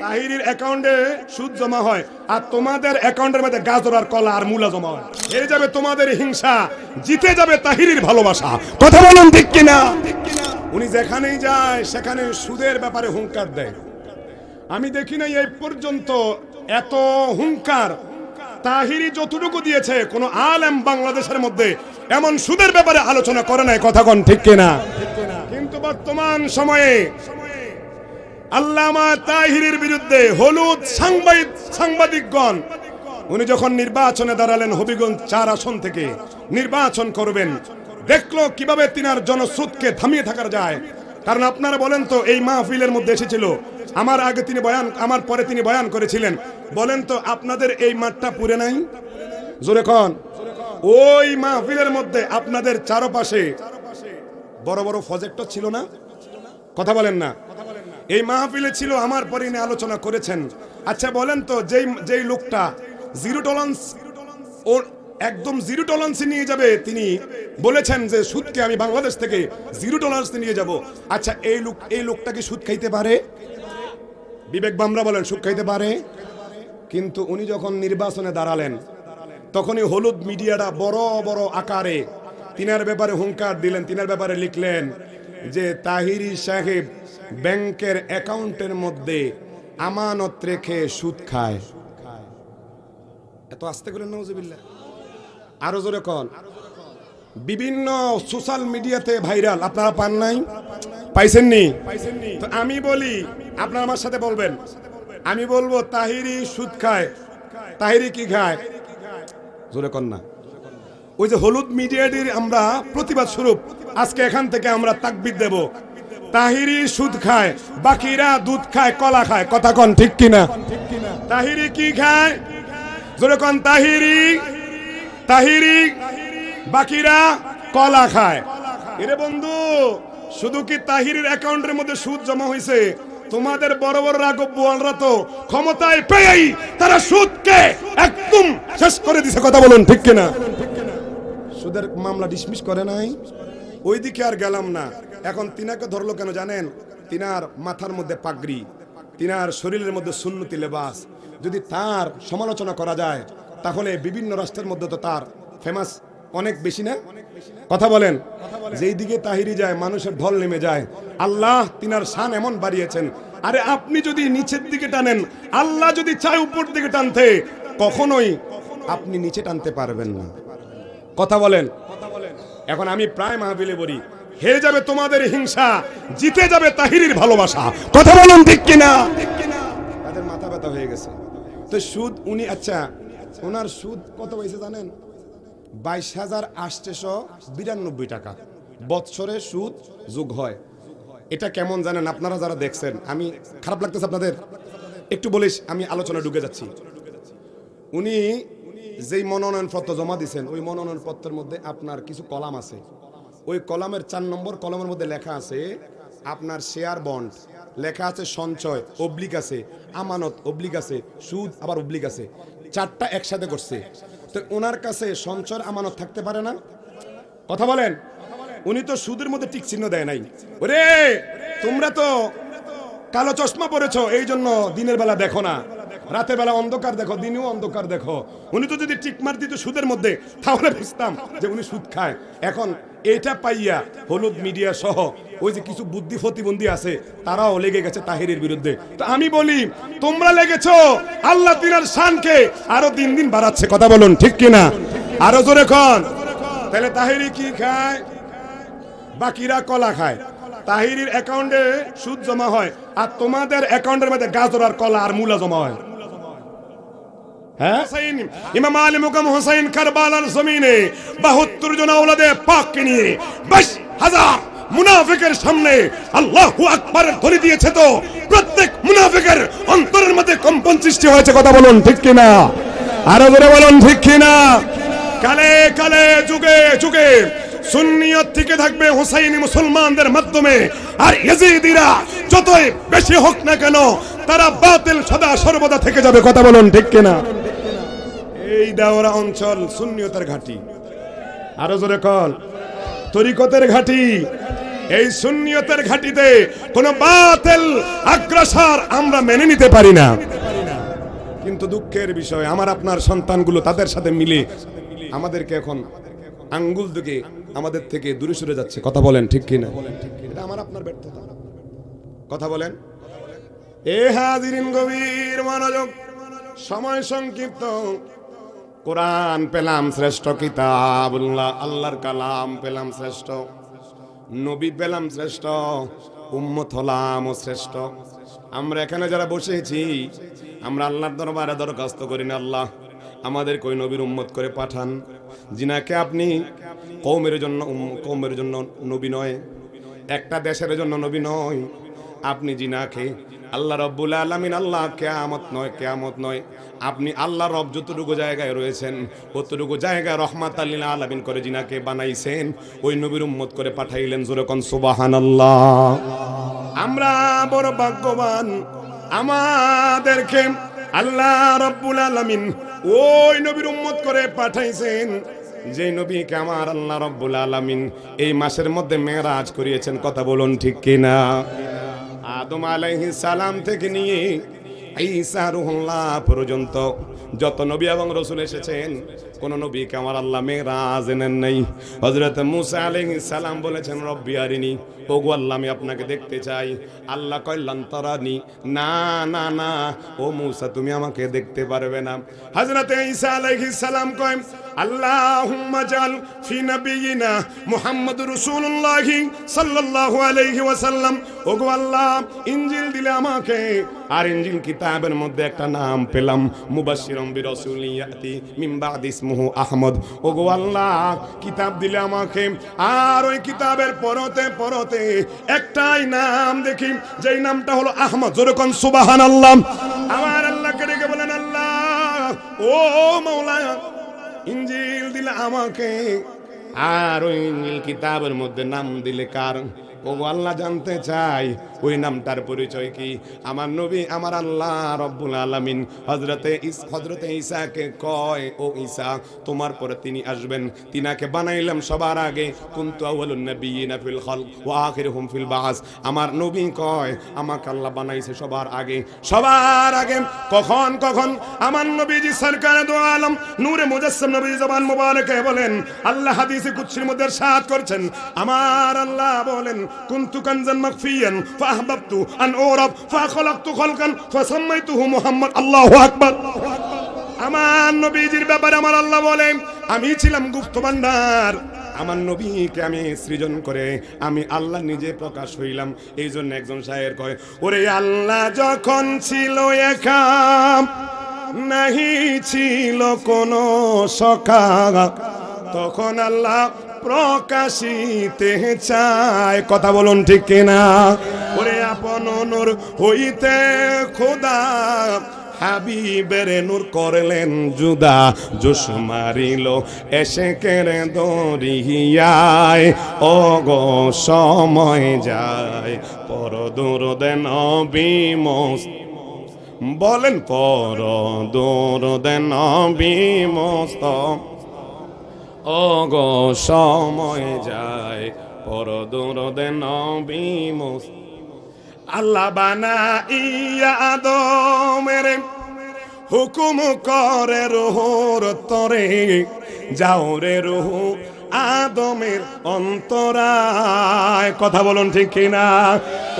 তাহিরির অ্যাকাউন্টে সুদ জমা হয় আর তোমাদের অ্যাকাউন্টের মধ্যে গাজর আর কলা আর মূলা জমা হয়। হেরে যাবে তোমাদের হিংসা, জিতে যাবে তাহিরির ভালোবাসা। কথা বলুন ঠিক কিনা? উনি যেখানেই যায় সেখানে সুদের ব্যাপারে হুঙ্কার দেয়। আমি দেখি নাই এই পর্যন্ত এত হুঙ্কার তাহিরি যতটুকু দিয়েছে কোন আলেম বাংলাদেশের মধ্যে এমন সুদের ব্যাপারে আলোচনা করে নাই। কথা কোন ঠিক কিনা? কিন্তু বর্তমান সময়ে আল্লামা তাহিরির বিরুদ্ধে হলুদ সাংবাদিকগণ উনি যখন নির্বাচনে দাঁড়ালেন, হবিগঞ্জ 4 আসন থেকে নির্বাচন করবেন, দেখলো কিভাবে তিনার জনস্রোতকে থামিয়ে থাকা যায়। কারণ আপনারা বলেন তো, এই মাহফিলের মধ্যে এসেছিল আমার আগে তিনি বয়ান, আমার পরে তিনি বয়ান করেছিলেন, বলেন তো আপনাদের এই মাঠটা পুরে নাই? জোরে কোন। ওই মাহফিলের মধ্যে আপনাদের চারপাশে বড় বড় প্রজেক্টর ছিল না? কথা বলেন না। এই মাহফিলে ছিল, আমার পরে নিয়ে আলোচনা করেছেন। আচ্ছা বলেন তো, যেই লোকটা জিরো টলারেন্স, ও একদম জিরো টলারেন্স নিয়ে যাবে, তিনি বলেছেন যে সুদকে আমি বাংলাদেশ থেকে জিরো টলারেন্স নিয়ে যাব। আচ্ছা এই লোকটা কি সুদ খাইতে পারে? বিবেক বামরা বলেন সুদ খাইতে পারে? কিন্তু উনি যখন নির্বাচনে দাঁড়ালেন তখনই হলুদ মিডিয়াটা বড় বড় আকারে তিনার ব্যাপারে হুঙ্কার দিলেন, তিনার ব্যাপারে লিখলেন যে তাহিরি সাহেব ব্যাংকের অ্যাকাউন্টের মধ্যে আমানত রেখে সুদ খায়। এত আস্তে করে নাউজুবিল্লাহ, আরো জোরে কোন। বিভিন্ন সোশ্যাল মিডিয়াতে ভাইরাল, আপনারা পান নাই? পাইছেননি? তো আমি বলি, আপনারা আমার সাথে বলবেন, আমি বলবো তাহিরি সুদ খায়। তাহিরি কি খায়? জোরে কোন না। ওই যে হলুদ মিডিয়াটির আমরা প্রতিবাদ স্বরূপ আজকে এখান থেকে আমরা তাকবীর দেব। তাহিরি সুদ খায়, বাকিরা দুধ খায়, কলা খায়। কথা কোন ঠিক কিনা? তাহিরি কি খায়? জোরে কোন। তাহিরি বাকিরা কলা খায়। এরে বন্ধু, শুধু কি তাহিরির অ্যাকাউন্টের মধ্যে সুদ জমা হয়েছে? তোমাদের বড় বড় রাঘব বোয়ালরা তো ক্ষমতায় পেয়েই তারা সুদকে একদম শেষ করে দিছে। কথা বলুন ঠিক কিনা? সুদের মামলা ডিসমিস করে নাই। ওইদিকে আর গেলাম না। এখন তিনাকে ধরলো কেন জানেন? তিনার মাথার মধ্যে পাগড়ি, তিনার শরীরের মধ্যে সুন্নতি লেবাস। যদি তার সমালোচনা করা যায় তাহলে বিভিন্ন রাষ্ট্রের মধ্যে তো তার ফেমাস অনেক বেশি না? কথা বলেন। যেই দিকে তাহিরি যায় মানুষের ঢল নেমে যায়। আল্লাহ তিনার শান এমন বাড়িয়েছেন। আরে আপনি যদি নিচের দিকে টানেন, আল্লাহ যদি চায় উপর দিকে টানতে, কখনোই আপনি নিচে টানতে পারবেন না। কথা বলেন। এখন আমি প্রায় মাহফিলে বলি, হেরে যাবে তোমাদের হিংসা, জিতে যাবে তাহিরির ভালোবাসা। কথা বলুন ঠিক কিনা? তাদের মাথা ব্যথা হয়ে গেছে। তো সুদ উনি, আচ্ছা ওনার সুদ কত হয়েছে জানেন? 22,892 টাকা বৎসরে সুদ যোগ হয়। এটা কেমন জানেন আপনারা যারা দেখছেন? আমি খারাপ লাগতেছে আপনাদের? একটু বলিস, আমি আলোচনা ঢুকে যাচ্ছি। উনি যেই মনোনয়নপত্র জমা দিয়েছেন, ওই মনোনয়নপত্রের মধ্যে আপনার কিছু কলাম আছে। ওই কলামের 4 নম্বর কলামের মধ্যে লেখা আছে আপনার শেয়ার বন্ড, লেখা আছে সঞ্চয়, অবলিক আছে, আমানত অবলিক আছে, সুদ আবার অবলিক আছে। 4টা একসাথে করছে। তো ওনার কাছে সঞ্চয় আমানত থাকতে পারে না? কথা বলেন। উনি তো সুদের মধ্যে টিক চিহ্ন দেয় নাই। ওরে তোমরা তো কালো চশমা পরেছো, এই জন্য দিনের বেলা দেখো না, রাতের বেলা অন্ধকার দেখো, দিনেও অন্ধকার দেখো। উনি তো যদি টিক মার দিত সুদের মধ্যে, তাহলে বুঝতাম যে উনি সুদ খায়। এখন এটা পাইয়া হলুদ মিডিয়া সহ ওই যে কিছু বুদ্ধি প্রতিবন্ধী আছে, তারাও লেগে গেছে তাহিরির বিরুদ্ধে। তো আমি বলি, তোমরা লেগেছো, আল্লাহ তিনার শানকে আরো দিন দিন বাড়াচ্ছে। কথা বলুন ঠিক কিনা? আরো জোরে কোন। তাহলে তাহিরি কি খায়? বাকিরা কলা খায়। তাহিরির অ্যাকাউন্টে সুদ জমা হয় আর তোমাদের অ্যাকাউন্টের মধ্যে গাজর আর কলা আর মূলা জমা হয়। হ্যাঁ, ইমাম আলী মুকাম হোসেন কারবালার জমিনে 72 জন আওলাদে পাককে নিয়ে 22,000 মুনাফিকের সামনে আল্লাহু আকবারের ধ্বনি দিয়েছে। তো প্রত্যেক মুনাফিকের অন্তরের মধ্যে কম্পন সৃষ্টি হয়েছে। কথা বলুন ঠিক কিনা? আরো জোরে বলুন ঠিক কিনা? কালে কালে যুগে যুগে সুন্নিয়ত থেকে থাকবে হুসাইনি মুসলমানদের মাধ্যমে, আর ইয়াজিদিরা যতই বেশি হোক না কেন তারা বাতিল সদা সর্বদা থেকে যাবে। কথা বলুন ঠিক কিনা? এই দাওরা অঞ্চল সুন্নিয়তের ঘাঁটি। আরো জোরে কোন। তরিকতের ঘাঁটি। এই সুন্নিয়তের ঘাটিতে কোন বাতিল আগ্রাসর আমরা মেনে নিতে পারি না। কিন্তু দুঃখের বিষয় আমার আপনার সন্তানগুলো তাদের সাথে মিলে আমাদেরকে এখন আঙ্গুল দিকে আমাদের থেকে দূরে সরে যাচ্ছে। কথা বলেন ঠিক কিনা? এটা আমার আপনার ব্যর্থতা। কথা বলেন। এ হাজিরিন, গভীর মনোযোগ, সময় সংক্ষিপ্ত। কোরআন পেলাম শ্রেষ্ঠ কিতাবুল্লাহ, আল্লাহর কালাম পেলাম শ্রেষ্ঠ, নবী পেলাম শ্রেষ্ঠ, উম্মত হলাম শ্রেষ্ঠ। আমরা এখানে যারা বসেছি আমরা আল্লাহর দরবারে দরখাস্ত করি না, আল্লাহ আমাদের কই নবীর উম্মত করে পাঠান, জিনাকে আপনি কওমের জন্য নবী নয়, একটা দেশের জন্য নবী নয়, আপনি জিনাকে আল্লাহ রব্বুল আলামিন, আল্লাহ কিয়ামত নয়, আপনি আল্লাহ রব যতটুকু জায়গায় রয়েছেন ততটুকু জায়গায় রহমাতাল লিল আলামিন করে জিনাকে বানাইছেন, ওই নবীর উম্মত করে পাঠাইলেন। জোরে কোন সুবহানাল্লাহ। আমরা বড় ভাগ্যবান, আমাদেরকে আল্লাহ রব্বুল আলামিন ওই নবীর উম্মত করে পাঠাইছেন, যে নবীকে আমার আল্লাহ রব্বুল আলামিন এই মাসের মধ্যে মেরাজ করিয়েছেন। কথা বলুন ঠিক কিনা? আদম আলাইহিস সালাম থেকে নিয়ে ঈসা রুহুল্লাহ পর্যন্ত যত নবী এবং রাসূল এসেছেন, কোন নবীকে আমার আল্লাহ মেরাজ নেন নাই। হযরত মুসা আলাইহিস সালাম বলেছেন, রব্বি আরিনি, ওগো আল্লাহ আমি আপনাকে দেখতে চাই। আল্লাহ কয় লান তারানি, না না না, ও মুসা তুমি আমাকে দেখতে পারবে না। হযরত ঈসা আলাইহিস সালাম কয়, আল্লাহুম্মা জাল ফি নাবিয়িনা মুহাম্মাদুর রাসূলুল্লাহ সাল্লাল্লাহু আলাইহি ওয়াসাল্লাম, ওগো আল্লাহ ইনজিল দিলে আমাকে, আর ইনজিল কিতাবের মধ্যে একটা নাম পেলাম, মুবাশশিরাম বিরাসূলিন ইয়াতি মিন বাদি ইসমুহু আহমদ। ওগো আল্লাহ কিতাব দিলে আমাকে, আর ওই কিতাবের পরতে পরতে একটাই নাম দেখি, যেই নামটা হলো আহমদ। জোরে কোন সুবহানাল্লাহ। আমার আল্লাহকে ডেকে বলেন, আল্লাহ ও মাওলা ইনজিল দিলে আমাকে, আর ওই ইনজিল কিতাবের মধ্যে নাম দিলে কার? ও আল্লাহ জানতে চাই ওই নামটার পরিচয় কি? আমার নবী আমার আল্লাহ রব্বুল আলামিন হযরতে ঈসাকে কয়, ও ঈসা তোমার পরে তিনি আসবেন, তিনাকে বানাইলাম সবার আগে, কুনতু আউয়ালুন নাবিয়িনা ফিল খালক ওয়া আখিরুহুম ফিল বাস। আমার নবী কয় আমাকে আল্লাহ বানাইছে সবার আগে। কখন আমার নবীজি সরকারে দো আলম নূরে মুজাসসাম নবী জবান মুবারকে বলেন, আল্লাহ হাদিসে কুদসির মধ্যে ইরশাদ করেছেন, আমার আল্লাহ বলেন, কুনতু কানজান মাখফিয়ান ফাহবাবতু আন উরাব ফাখলাকতু খালকান ফাসাম্মাইতুহু মুহাম্মদ। আল্লাহু আকবার। আমার নবীজির ব্যাপারে আমার আল্লাহ বলেন, আমি ছিলাম গুপ্ত ভান্ডার, আমার নবীকে আমি সৃজন করে আমি আল্লাহ নিজে প্রকাশ হইলাম। এই জন্য একজন শায়ের কয়, ওরে আল্লাহ যখন ছিল একা, নাহি ছিল কোনো সখা, তখন আল্লাহ প্রকাশিতে চায়। কথা বলুন ঠিক কিনা? ওরে আপন নূর হইতে খোদা হাবিবের নূর করলেন জুদা, জোশ মারিল এসে কেড়ে দরিয়ায়, ও গো সময় যায় পর দরুদে নবী মোস্ত, বলেন পর দরুদে নবী মোস্ত, ও গো সময় যায় পর দরুদে নবী মোস্ত। আল্লাহ বানাইয়া আদমের হুকুম করে রুহুর তরে, যাও রে রুহু আদমের অন্তরায়। কথা বলুন ঠিক কিনা?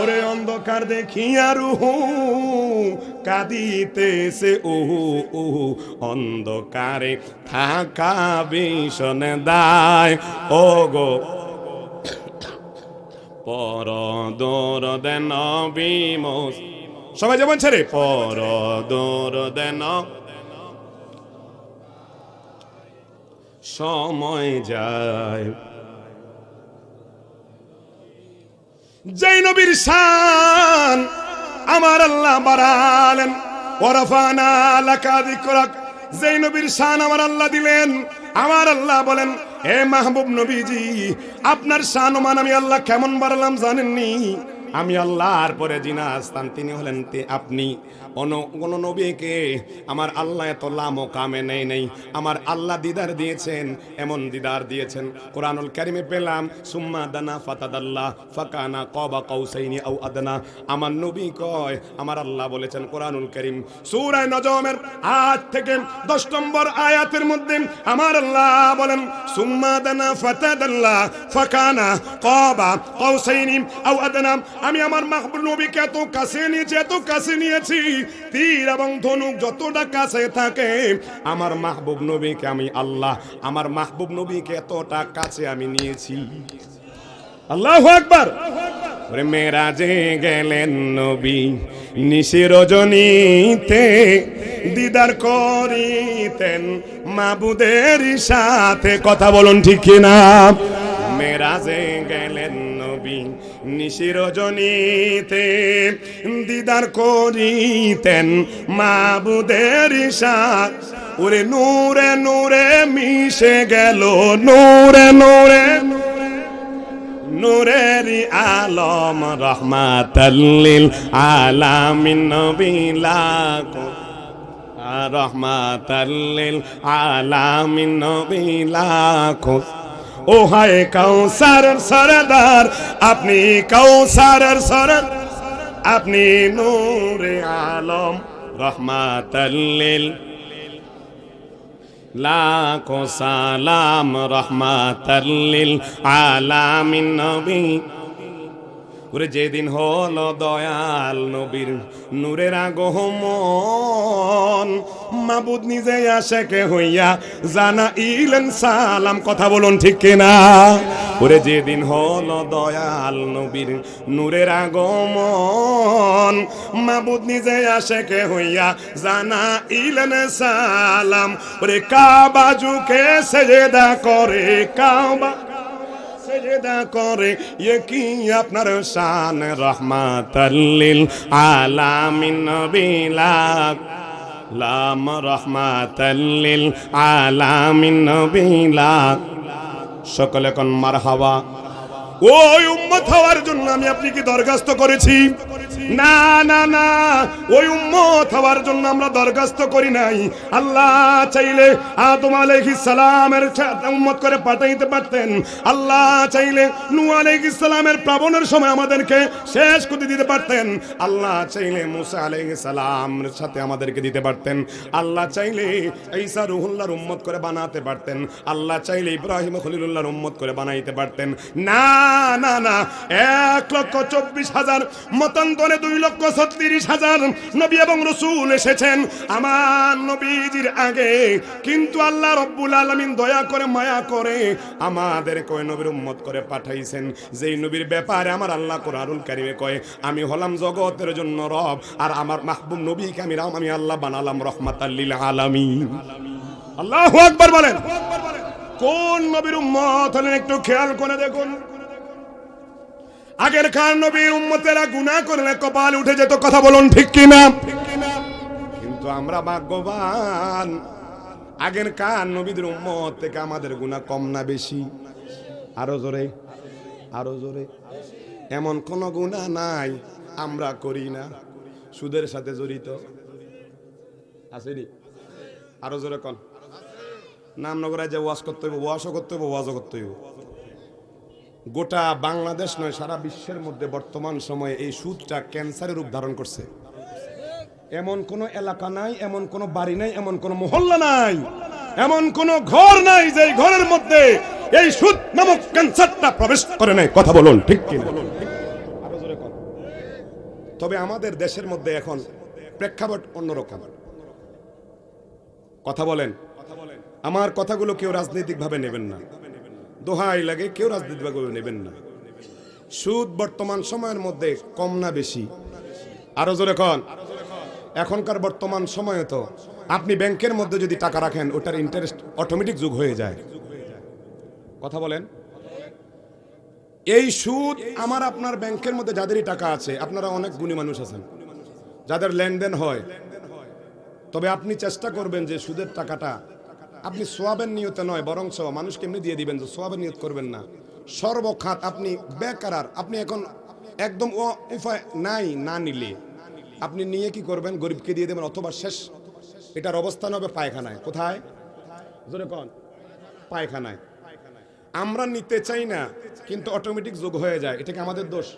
ওরে অন্ধকার দেখিয়া রুহু কাঁদিতেছে, উহু উহু অন্ধকারে থাকা ভীষণ দায়, ও গো পর দরুদে নবী মোস্ত। সবাই যেমন ছেড়ে পর দরুদে নবী, সময় যায়। যেই নবীর শান আমার আল্লাহ বাড়ালেন, ওয়ারাফানা লাকা যিকরাক, যেই নবীর শান আমার আল্লাহ দিলেন, আমার আল্লাহ বলেন, হে মাহবুব নবীজি আপনার শান মান আমি আল্লাহ কেমন বাড়ালাম জানেননি? আমি আল্লাহর পরে যিনি স্থান তিনি হলেন আপনি। কোন নবীকে আমার আল্লাহ এত লামকামে নেই। আমার আল্লাহ দিদার দিয়েছেন, এমন দিদার দিয়েছেন কোরআনুল কারীমে পেলাম, সুম্মা দানা ফাতাদাল্লাহ ফাকানা কাবা কাউসাইনি আও আদনা। আমার নবী কয়, আমার আল্লাহ বলেছেন কোরআনুল কারীম সূরা নজমের 8 থেকে 10 নম্বর আয়াতের মধ্যে আমার আল্লাহ বলেন, সুম্মা দানা ফাতাদাল্লাহ ফাকানা কাবা কাউসাইনি আও আদনা। আমি আমার মাহবুব নবীকে এত কাছে নিয়েছি, তীর এবং ধনুক যতটা কাছে থাকে, আমার মাহবুব নবীকে আমি আল্লাহ, আমার মাহবুব নবীকে এতটা কাছে আমি নিয়েছি। আল্লাহু আকবার। ওরে মেরাজে গেলেন নবী নিশি রজনীতে, দিদার করিতেন মাবুদের সাথে। কথা বলুন ঠিক কিনা? মেরাজে গেলেন নবী নিশি রজনীতে, দিদার করিতেন মাবুদের সাথে। ওরে নূরে নূরে মিশে গেল, নূরে নূরে নূরেরি আলম রহমাতাল লিল আলামিন নবী লাকো রহমাতাল লিল আলামিন নবী লাকো। ও হায় কাউসারের সরদার আপনি, কাউসারের সরদার আপনি, নূরে আলম রহমাতাল লিল লাখো সালাম রহমাতাল লিল আলামিন নবী। ওরে যেদিন হলো দয়াল নবীর নূরের আগমন, মাবুদ নিজে আশেকে হইয়া জানাইলেন সালাম। কথা বলুন ঠিক কিনা? ওরে যেদিন হলো দয়াল নবীর নূরের আগমন, মাবুদ নিজে আশেকে হইয়া জানাইলেন সালাম। ওরে কাবা ঝুঁকে সেজদা করে, কাবা সেজদা করে, এ কি আপনার শান রহমাতাল লিল আলামিন নবী লাম রহমাতাল লিল আলামিন নবী লাক। সকলে কোন মারহাবা। ওই উম্মত হওয়ার জন্য আমি আপনি কি দরখাস্ত করেছি? না না না, ওই উম্মত হওয়ার জন্য আমরা দরখাস্ত করি নাই। আল্লাহ চাইলে আদম আলাইহিস সালামের উম্মত করে পাঠাইতে পারতেন। আল্লাহ চাইলে নূহ আলাইহিস সালামের প্লাবনের সময় আমাদেরকে শেষ করে দিতে পারতেন। আল্লাহ চাইলে মুসা আলাইহিস সালামের সাথে আমাদেরকে দিতে পারতেন। আল্লাহ চাইলে ঈসা রূহুল্লাহর উম্মত করে বানাতে পারতেন। আল্লাহ চাইলে ইব্রাহিম খলিলুল্লাহর উম্মত করে বানাইতে পারতেন। না না না, 1,24,000 মতান্তরে 2,36,000 নবী এবং রাসূল এসেছেন আমার নবীজির আগে, কিন্তু আল্লাহ রব্বুল আলামিন দয়া করে মায়া করে আমাদেরকে ওই নবীর উম্মত করে পাঠাইছেন, যেই নবীর ব্যাপারে আমার আল্লাহ কোরআনুল কারীমে কয়, আমি হলাম জগতের জন্য রব, আর আমার মাহবুব নবীকে আমি আল্লাহ বানালাম রহমাতাল লিল আলামিন। আল্লাহু আকবার বলেন। কোন নবীর উম্মত হলেন একটু খেয়াল করে দেখুন। আগের কার নবীর উম্মতেরা গুনাহ করলে কপাল উঠে যেত। কথা বলুন ঠিক কিনা? কিন্তু আমরা ভাগ্যবান, আগের কার নবীদের উম্মত থেকে আমাদের গুনাহ কম না বেশি? আরো জোরে, আরো জোরে। এমন কোন গুনাহ নাই আমরা করি না সুদের সাথে জড়িত, আসেনি? আরো জোরে কোন? নামনগরায় যে ওয়াজ করতে হইব, ওয়াজও করতে হইব, ওয়াজও করতে হইব। গোটা বাংলাদেশ নয়, সারা বিশ্বের মধ্যে বর্তমান সময়ে এই সুদটা ক্যান্সারের রূপ ধারণ করছে। এমন কোন এলাকা নাই, এমন কোন বাড়ি নাই, এমন কোন মহল্লা নাই, এমন কোন ঘর নাই যে ঘরের মধ্যে এই সুদ নামক ক্যান্সারটা প্রবেশ করে নাই। কথা বলুন ঠিক কিনা? আরো জোরে কোন? তবে আমাদের দেশের মধ্যে এখন প্রেক্ষাপট অন্যরকম। কথা বলেন। আমার কথাগুলো কেউ রাজনৈতিক ভাবে নেবেন না, দোহাই লাগে, কেউ রাজনৈতিক ভাবে নেবেন না। সুদ বর্তমান সময়ের মধ্যে কম না বেশি? আরো জোরে কোন? এখনকার বর্তমান সময়ে তো আপনি ব্যাংকের মধ্যে যদি টাকা রাখেন, ওটার ইন্টারেস্ট অটোমেটিক যোগ হয়ে যায়। কথা বলেন। এই সুদ আমার আপনার ব্যাংকের মধ্যে যাদেরই টাকা আছে, আপনারা অনেক গুণী মানুষ আছেন যাদের লেনদেন হয়, তবে আপনি চেষ্টা করবেন যে সুদের টাকাটা আপনি সোয়াবের নিয়তে নয়, বরং মানুষকে এমনি দিয়ে দিবেন, যে সোয়াবের নিয়ত করবেন না। সর্বখাত আপনি বেকার, আপনি এখন একদম উপায় নাই না নিলে আপনি নিয়ে কি করবেন? গরিবকে দিয়ে দেবেন, অথবা শেষ এটার অবস্থান হবে পায়খানায়। কোথায়? জোরে কোন? পায়খানায়। আমরা নিতে চাই না, কিন্তু অটোমেটিক যোগ হয়ে যায়। এটা কি আমাদের দোষ?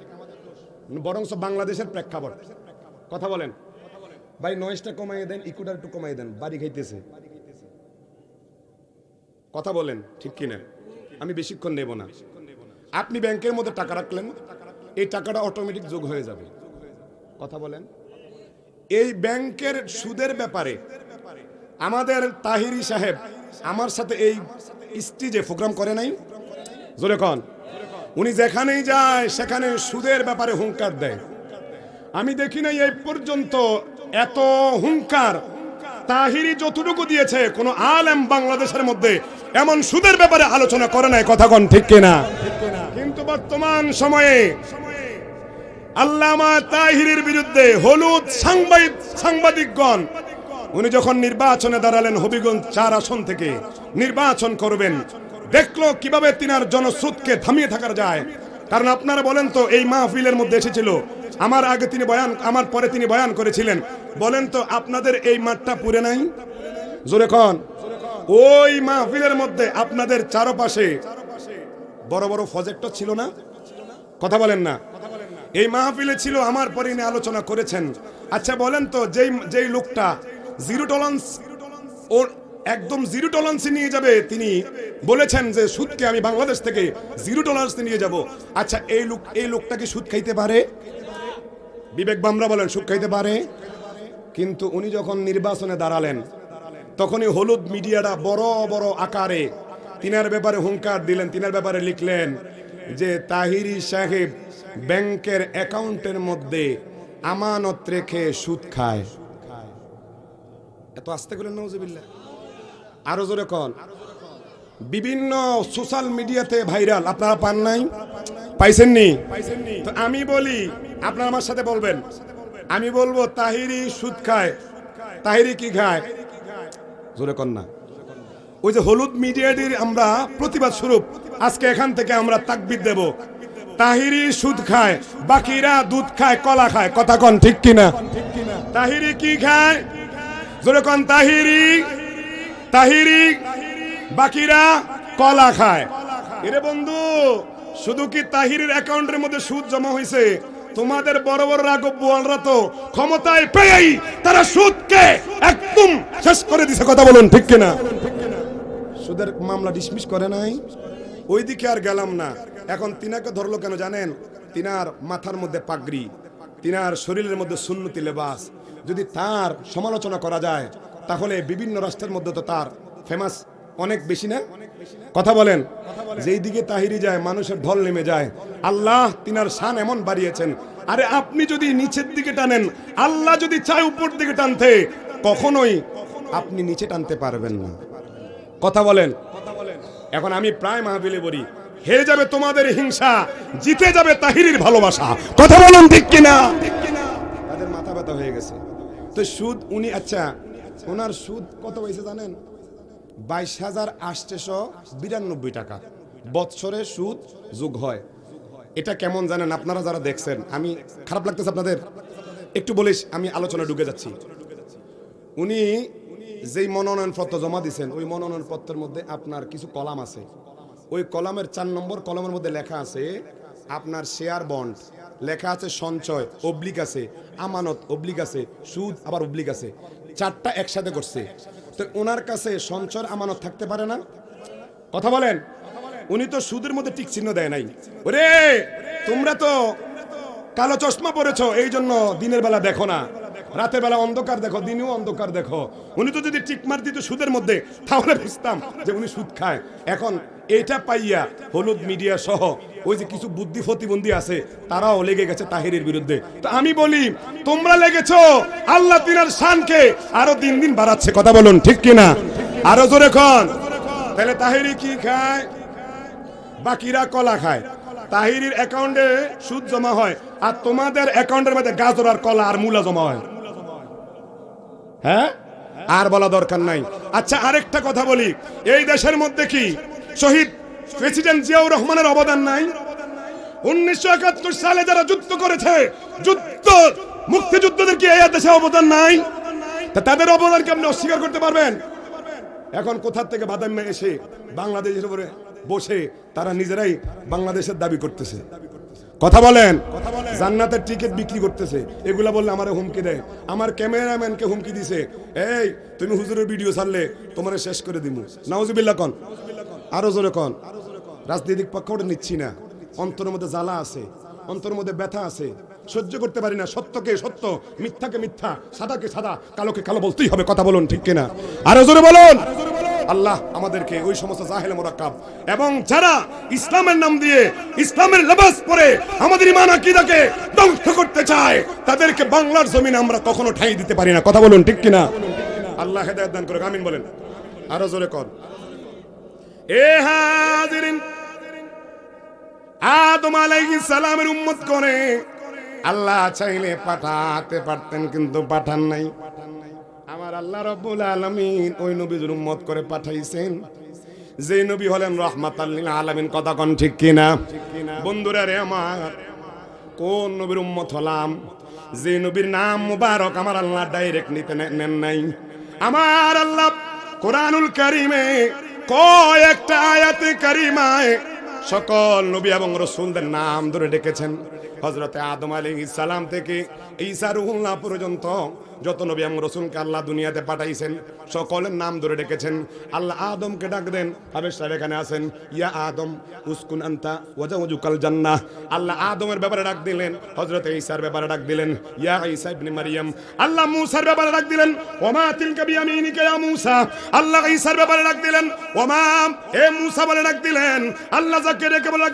বরং বাংলাদেশের প্রেক্ষাপট। কথা বলেন ভাই, নয়েজটা কমাইয়ে দেন, ইকুটার একটু কমাইয়ে দেন, বাড়ি খাইতেছে। কথা বলেন ঠিক কিনা? আমি বেশিক্ষণ নেব না। আপনি ব্যাংকের মধ্যে টাকা রাখলেন, এই টাকাটা অটোমেটিক যোগ হয়ে যাবে। কথা বলেন। এই ব্যাংকের সুদের ব্যাপারে আমাদের তাহিরি সাহেব আমার সাথে এই স্টেজে প্রোগ্রাম করে নাই? জোরে কোন? উনি যেখানেই যায় সেখানে সুদের ব্যাপারে হুঙ্কার দেয়। আমি দেখি নাই এই পর্যন্ত এত হুঙ্কার তাহিরি যতটুকু দিয়েছে কোন আলেম বাংলাদেশের মধ্যে এমন সুদের ব্যাপারে আলোচনা করে নাই। কথা কোন ঠিক কিনা? কিন্তু বর্তমান সময়ে আল্লামা তাহিরির বিরুদ্ধে হলুদ সাংবাদিকগণ উনি যখন নির্বাচনে দাঁড়ালেন, হবিগঞ্জ 4 আসন থেকে নির্বাচন করবেন, দেখলো কিভাবে তিনার জনস্রোতকে থামিয়ে থাকা যায়। কারণ আপনারা বলেন তো, এই মাহফিলের মধ্যে এসেছিল, আমার আগে তিনি বয়ান, আমার পরে তিনি বয়ান করেছিলেন। বলেন তো আপনাদের এই মাঠটা পুরে নাই? জোরে কোন? ওই মাহফিলের মধ্যে আপনাদের চারপাশে বড় বড় প্রজেক্টর ছিল না? কথা বলেন না। এই মাহফিলে ছিল, আমার পরে নিয়ে আলোচনা করেছেন। আচ্ছা বলেন তো, যেই লোকটা জিরো টলারেন্স, ও একদম জিরো টলারেন্স নিয়ে যাবে, তিনি বলেছেন যে সুদকে আমি বাংলাদেশ থেকে জিরো টলারেন্স নিয়ে যাব। আচ্ছা এই লোকটা কি সুদ খাইতে পারে? বিবেক বামরা বলেন সুদ খাইতে পারে? কিন্তু উনি যখন নির্বাচনে দাঁড়ালেন, তখনই হলুদ মিডিয়াটা বড় বড় আকারে তিনার ব্যাপারে হুঙ্কার দিলেন, তিনার ব্যাপারে লিখলেন যে তাহিরি সাহেব ব্যাংকের অ্যাকাউন্টের মধ্যে আমানত রেখে সুদ খায়। এত আস্তে করেন নাউজুবিল্লাহ। আরো জোরে কোন? বিভিন্ন সোশ্যাল মিডিয়াতে ভাইরাল, আপনারা পান নাই? পাইছেননি? তো আমি বলি, আপনারা আমার সাথে বলবেন, আমি বলবো তাহিরি সুদ খায়। তাহিরি কি খায়? জোরে কোন না। ওই যে হলুদ মিডিয়াটির আমরা প্রতিবাদ স্বরূপ আজকে এখান থেকে আমরা তাকবীর দেব। তাহিরি সুদ খায়, বাকিরা দুধ খায়, কলা খায়। কথা কোন ঠিক কিনা? তাহিরি কি খায়? জোরে কোন? তাহিরি বাকিরা কলা খায়। এরে বন্ধু, শুধু কি তাহিরির অ্যাকাউন্টের মধ্যে সুদ জমা হয়েছে? তোমাদের বড় বড় রাঘব বোয়ালরা তো ক্ষমতায় পেয়েই তারা সুদকে একদম শেষ করে দিছে। কথা বলুন ঠিক কিনা? সুদের মামলা ডিসমিস করে নাই। ওইদিকে আর গেলাম না। এখন তিনাকে ধরলো কেন জানেন? তিনার মাথার মধ্যে পাগড়ি, তিনার শরীরের মধ্যে সুন্নতি লেবাস। যদি তার সমালোচনা করা যায় তাহলে বিভিন্ন রাষ্ট্রের মধ্যে তো তার ফেমাস অনেক বেশি না? কথা বলেন। যেই দিকে তাহিরি যায় মানুষের ঢল নেমে যায়। আল্লাহ তিনার শান এমন বাড়িয়েছেন। আরে আপনি যদি নিচের দিকে টানেন, আল্লাহ যদি চায় উপর দিকে টানতে, কখনোই আপনি নিচে টানতে পারবেন না। কথা বলেন। এখন আমি প্রায় মাহফিলে বলি, হেরে যাবে তোমাদের হিংসা, জিতে যাবে তাহিরির ভালোবাসা। কথা বলুন ঠিক কিনা? তাদের মাথা ব্যথা হয়ে গেছে। তো সুদ উনি, আচ্ছা ওনার সুদ কত হয়েছে জানেন? 22,892 টাকা বৎসরে সুদ যোগ হয়। এটা কেমন জানেন? আপনারা যারা দেখছেন, আমি খারাপ লাগতেছে আপনাদের? একটু বলিস, আমি আলোচনা ঢুকে যাচ্ছি। উনি যেই মনোনয়নপত্র জমা দিয়েছেন, ওই মনোনয়নপত্রের মধ্যে আপনার কিছু কলাম আছে। ওই কলামের 4 নম্বর কলামের মধ্যে লেখা আছে আপনার শেয়ার বন্ড, লেখা আছে সঞ্চয়, অবলিক আছে, আমানত অবলিক আছে, সুদ আবার অবলিক আছে। 4টা একসাথে করছে। তো ওনার কাছে সঞ্চয় আমানত থাকতে পারে না? কথা বলেন। উনি তো সুদের মধ্যে টিক চিহ্ন দেয় নাই। ওরে তোমরা তো কালো চশমা পরেছো, এই জন্য দিনের বেলা দেখো না, রাতের বেলা অন্ধকার দেখো, দিনেও অন্ধকার দেখো। উনি তো যদি টিক মার দিত সুদের মধ্যে, তাহলে বুঝতাম যে উনি সুদ খায়। এখন এটা পাইয়া হলুদ মিডিয়া সহ ওই যে কিছু বুদ্ধি প্রতিবন্ধী আছে, তারাও লেগে গেছে তাহিরির বিরুদ্ধে। তো আমি বলি, তোমরা লেগেছো, আল্লাহ তিনার শানকে আরো দিন দিন বাড়াচ্ছে। কথা বলুন ঠিক কিনা? আরো জোরে কোন? তাহলে তাহিরি কি খায়? বাকিরা কলা খায়। তাহিরির অ্যাকাউন্টে সুদ জমা হয়, আর তোমাদের অ্যাকাউন্টের মধ্যে গাজর আর কলা আর মূলা জমা হয়। হ্যাঁ, আর বলা দরকার নাই। আচ্ছা আরেকটা কথা বলি, এই দেশের মধ্যে কি শহীদ প্রেসিডেন্ট জিয়াউর রহমানের অবদান নাই? 1971 সালে যারা যুদ্ধ করেছে, যুদ্ধ মুক্তিযুদ্ধদের কি এই দেশে অবদান নাই? তা তাদের অবদানকে আপনি অস্বীকার করতে পারবেন? এখন কোথা থেকে বাদাম এসে বাংলাদেশের উপরে বসে তারা নিজেরাই বাংলাদেশের দাবি করতেছে। কথা বলেন, জান্নাতের টিকিট বিক্রি করতেছে। এগুলা বললে আমার হুমকি দেয়, আমার ক্যামেরাম্যানকে হুমকি দিছে, এই তুমি হুজুরের ভিডিও ছাড়লে তোমারে শেষ করে দিব। নাউজুবিল্লাহ কন, আরো জোরে কন। রাজনৈতিক পক্ষ ওটা নিচ্ছি না, অন্তরের মধ্যে জ্বালা আছে, অন্তরের মধ্যে ব্যথা আছে, সহ্য করতে পারি না। সত্যকে সত্য, মিথ্যাকে মিথ্যা, সাদাকে সাদা, কালোকে কালো বলতেই হবে। কথা বলুন ঠিক কিনা? আরো জোরে বলুন। আল্লাহ আমাদেরকে ওই সমস্ত জাহেল মুরাক্কাব এবং যারা ইসলামের নাম দিয়ে ইসলামের লেবাস পরে আমাদের ঈমান আকীদাকে ধ্বংস করতে চায়, তাদেরকে বাংলার জমিনে আমরা কখনো ঠাঁই দিতে পারি না। কথা বলুন ঠিক কিনা? আল্লাহ হেদায়েত দান করুক, আমিন বলেন। আরো জোরে কর। এ হাজিরিন, আদম আলাইহিস সালামের উম্মত করে আল্লাহ চাইলে পাঠাতে পারতেন, কিন্তু পাঠান নাই। আমার আল্লাহ রাব্বুল আলামিন ওই নবীর উম্মত করে পাঠাইছেন, যে নবী হলেন রাহমাতাল লিল আলামিন। কথা কোন ঠিক কিনা? বন্ধুরা রে আমার, কোন নবীর উম্মত হলাম? যে নবীর নাম মুবারক আমার আল্লাহ ডাইরেক্ট নিতে নেন নাই। আমার আল্লাহ কোরআনুল কারীমে কয়েকটা আয়াতে কারিমায় সকল নবী এবং রাসূলদের নাম ধরে ডেকেছেন। হযরতে আদম আলাইহিস সালাম থেকে ঈসা রূহুল্লাহ পর্যন্ত যত নবী এবং রাসূলকে আল্লাহ দুনিয়াতে পাঠাইছেন সকলের নাম ধরে ডেকেছেন। আল্লাহ আদমকে ডাক দেন, হাবেশ সাহেব এখানে আছেন, ইয়া আদম উসকুন আনতা ওয়া জাওজুকাল জান্নাহ। আল্লাহ আদমের ব্যাপারে ডাক দিলেন, হযরতে ঈসার ব্যাপারে ডাক দিলেন, ইয়া ঈসা ইবনে মারইয়াম। আল্লাহ মূসার ব্যাপারে ডাক দিলেন, ওমা তিলকা বিয়ামিনিকা ইয়া মূসা। আল্লাহ ঈসার ব্যাপারে ডাক দিলেন, ওমা এ মূসা বলে ডাক দিলেন। আল্লাহ জাকারিয়াকে বলে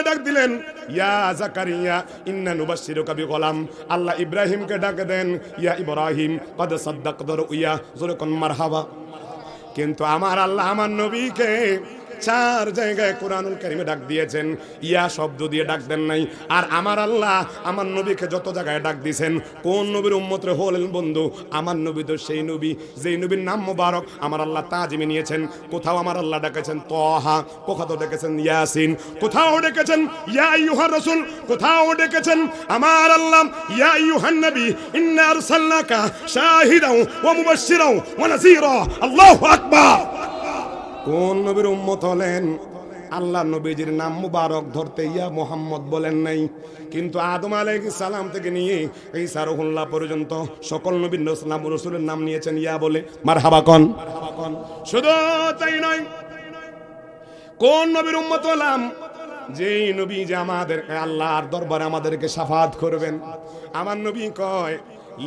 ডাক দিলেন, ইয়া জাকারিয়া ইন্না নুবাশশিরুকা বিগুলাম। আল্লাহ ইব্রাহিমকে ডাক দেন, ইয়া ইব্রাহিম কদ সাদ্দাকতা রুইয়া। জোরে কোন মারহাবা। কিন্তু আমার আল্লাহ আমার নবীকে 4 জায়গায় কোরআনুল কারীমে ডাক দিয়েছেন, ইয়া শব্দ দিয়ে ডাক দেন নাই। আর আমার আল্লাহ আমার নবীকে যত জায়গায় ডাক দিয়েছেন, কোন নবীর উম্মত রে হলেন বন্ধু? আমার নবী তো সেই নবী যেই নবীর নাম মোবারক আমার আল্লাহ তাজিমে নিয়েছেন। কোথাও আমার আল্লাহ ডেকেছেন তাহা, কোথাও ডেকেছেন ইয়াসিন, কোথাও ডেকেছেন ইয়া আইয়ুহার রাসূল, কোথাও ডেকেছেন আমার আল্লাহ ইয়া আইয়ুহান নবী ইন্না আরসালনাকা শাহিদাও ওয়া মুবাশশিরাও ওয়া নাযীরা। আল্লাহু আকবার। কোন নবীর উম্মত হলেন? আল্লাহ নবীজির নাম মুবারক ধরতে ইয়া মুহাম্মদ বলেন নাই, কিন্তু আদম আলাইহিস সালাম থেকে নিয়ে ঈসা রূহুল্লাহ পর্যন্ত সকল নবীর রাসূলের নাম নিয়েছেন ইয়া বলে। মারহাবা কোন। শুধু তাই নয়, কোন নবীর উম্মত হলাম? যেই নবী যে আমাদেরকে আল্লাহর দরবারে আমাদেরকে শাফাআত করবেন। আমার নবী কয়,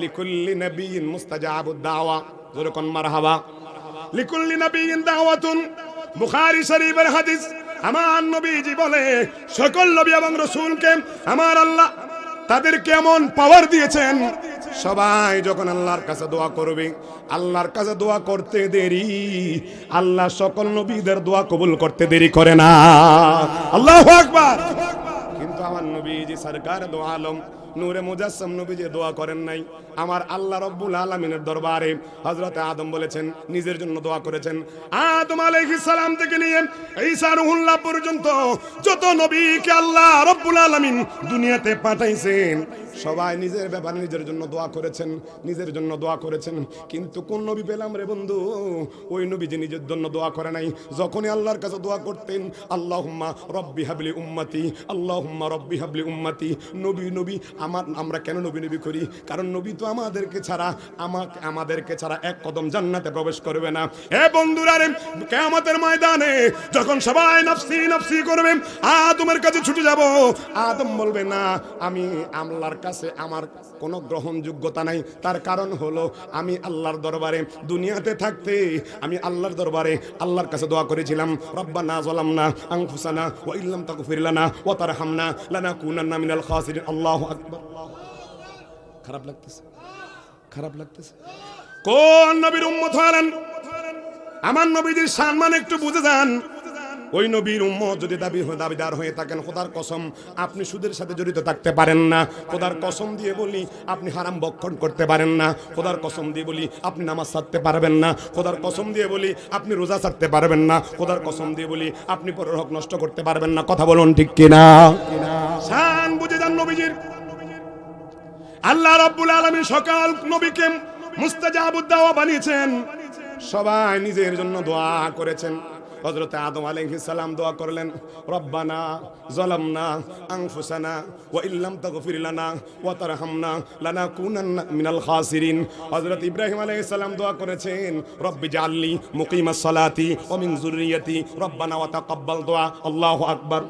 লিকুল্লি নবিয়্যিন মুস্তাজাবুদ দাওয়া। জোরে কোন মারহাবা। লিকুল্লি নবিয়্যিন দাওয়াতুন, বুখারী শরীফের হাদিস। আমার নবীজি বলে, সকল নবী এবং রাসূলকে আমার আল্লাহ তাদের কেমন পাওয়ার দিয়েছেন, সবাই যখন আল্লাহর কাছে দোয়া করবে, আল্লাহর কাছে দোয়া করতে দেরি, আল্লাহ সকল নবীদের দোয়া কবুল করতে দেরি করে না। আল্লাহু আকবার। কিন্তু আমার নবীজি সরকার দো আলম নূরে মুজাসসাম নবীজি দোয়া করেন নাই। আমার আল্লাহ রব্বুল আলামিনের দরবারে হযরতে আদম বলেছেন, নিজের জন্য দোয়া করেছেন। আদম আলাইহিস সালাম থেকে নিয়ে ঈসা রূহুল্লাহ পর্যন্ত যত নবীকে আল্লাহ রব্বুল আলামিন দুনিয়াতে পাঠাইছেন, সবাই নিজের ব্যাপারে নিজের জন্য দোয়া করেছেন, নিজের জন্য দোয়া করেছেন। কিন্তু কোন নবী পেলাম রে বন্ধু? ওই নবী যে নিজের জন্য দোয়া করে নাই। যখনই আল্লাহর কাছে দোয়া করতেন, আল্লাহুম্মা রব্বি হাবলি উম্মতি, আল্লাহুম্মা রব্বি হাবলি উম্মতি। নবী নবী আমরা কেন নবী নবী করি? কারণ নবী তো আমাদেরকে ছাড়া এক কদম জান্নাতে প্রবেশ করবে না। হে বন্ধুরা রে, কিয়ামতের ময়দানে যখন সবাই নফসি নফসি করবে, আদমের কাছে ছুটে যাব। আদম বলবে, না, আমি আল্লাহর কাছে আমার কোনো গ্রহণযোগ্যতা নাই। তার কারণ হলো আমি আল্লাহর দরবারে দুনিয়াতে থাকতে আমি আল্লাহর দরবারে আল্লাহর কাছে দোয়া করেছিলাম, রব্বানা যালামনা আনফুসানা ওয়া ইল্লাম তাগফির লানা ওয়া তারহামনা লানাকুনান্না মিনাল খাসিরিন। আল্লাহু আকবার। খারাপ লাগতেছে? খারাপ লাগতেছে? কোন নবীর উম্মত হলেন? আমার নবীজির সম্মান একটু বুঝে যান। ওই নবীর উম্মত যদি দাবিদার হয়ে থাকেন, খোদার কসম আপনি সুদের সাথে জড়িত থাকতে পারেন না। খোদার কসম দিয়ে বলি আপনি হারাম ভক্ষণ করতে পারেন না। খোদার কসম দিয়ে বলি আপনি নামাজ ছাড়তে পারবেন না। খোদার কসম দিয়ে বলি আপনি রোজা ছাড়তে পারবেন না। খোদার কসম দিয়ে বলি আপনি পরের হক নষ্ট করতে পারবেন না। কথা বলুন ঠিক কিনা? শান বুঝে যান নবীজির। আল্লাহ রাব্বুল আলামিন সকাল নবীকে মুস্তাজাবুদ দাওয়া বানিয়েছেন। সবাই নিজের জন্য দোয়া করেছেন। হযরত আদম আলাইহিস সালাম দোয়া করলেন, রব্বানা যালামনা আনফুসানা ওয়া ইল্লাম তাগফির লানা ওয়া তারহামনা লানাকুনান্না মিনাল খাসিরিন। হযরত ইব্রাহিম আলাইহিস সালাম দোয়া করেছেন, রব্বি জাআলনি মুকিমাস সালাতি ওয়া মিন যুররিয়্যাতি রব্বানা ওয়া তাকাব্বাল দুআ। আল্লাহু আকবার।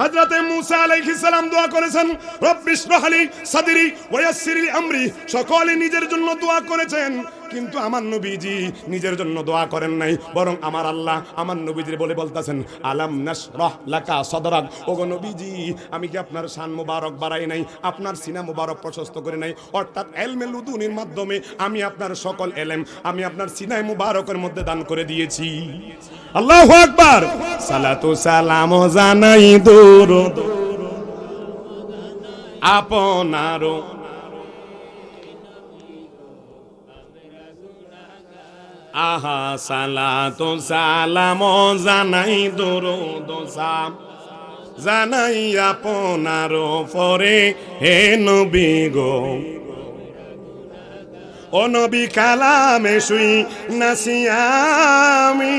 হযরত মূসা আলাইহিস সালাম দোয়া করেছেন, রব্বি ইশরাহ লি সাদরি ওয়া ইয়াসসির লি আমরি। সকলে নিজের জন্য দোয়া করেছেন, কিন্তু আমার নবীজি নিজের জন্য দোয়া করেন নাই, বরং আমার আল্লাহ আমার নবীজির বলতেছেন, আলাম নাশরাহ লাকা সাদরাক। ওগো নবীজি, আমি কি আপনার শান মুবারক বাড়াই নাই, আপনার সিনা মুবারক প্রশস্ত করে নাই? অর্থাৎ ইলমে লুদুনির মাধ্যমে আমি আপনার সকল ইলম আমি আপনার সিনায় মুবারকের মধ্যে দান করে দিয়েছি। আল্লাহু আকবার। সালাতু সালাম জানাই দরুদ আপনার আহা, সালাতু সালাম জানাই দরুদ জানাই আপনার পরে হে নবী গো। ও নবী কালামে শুই নাসি আমি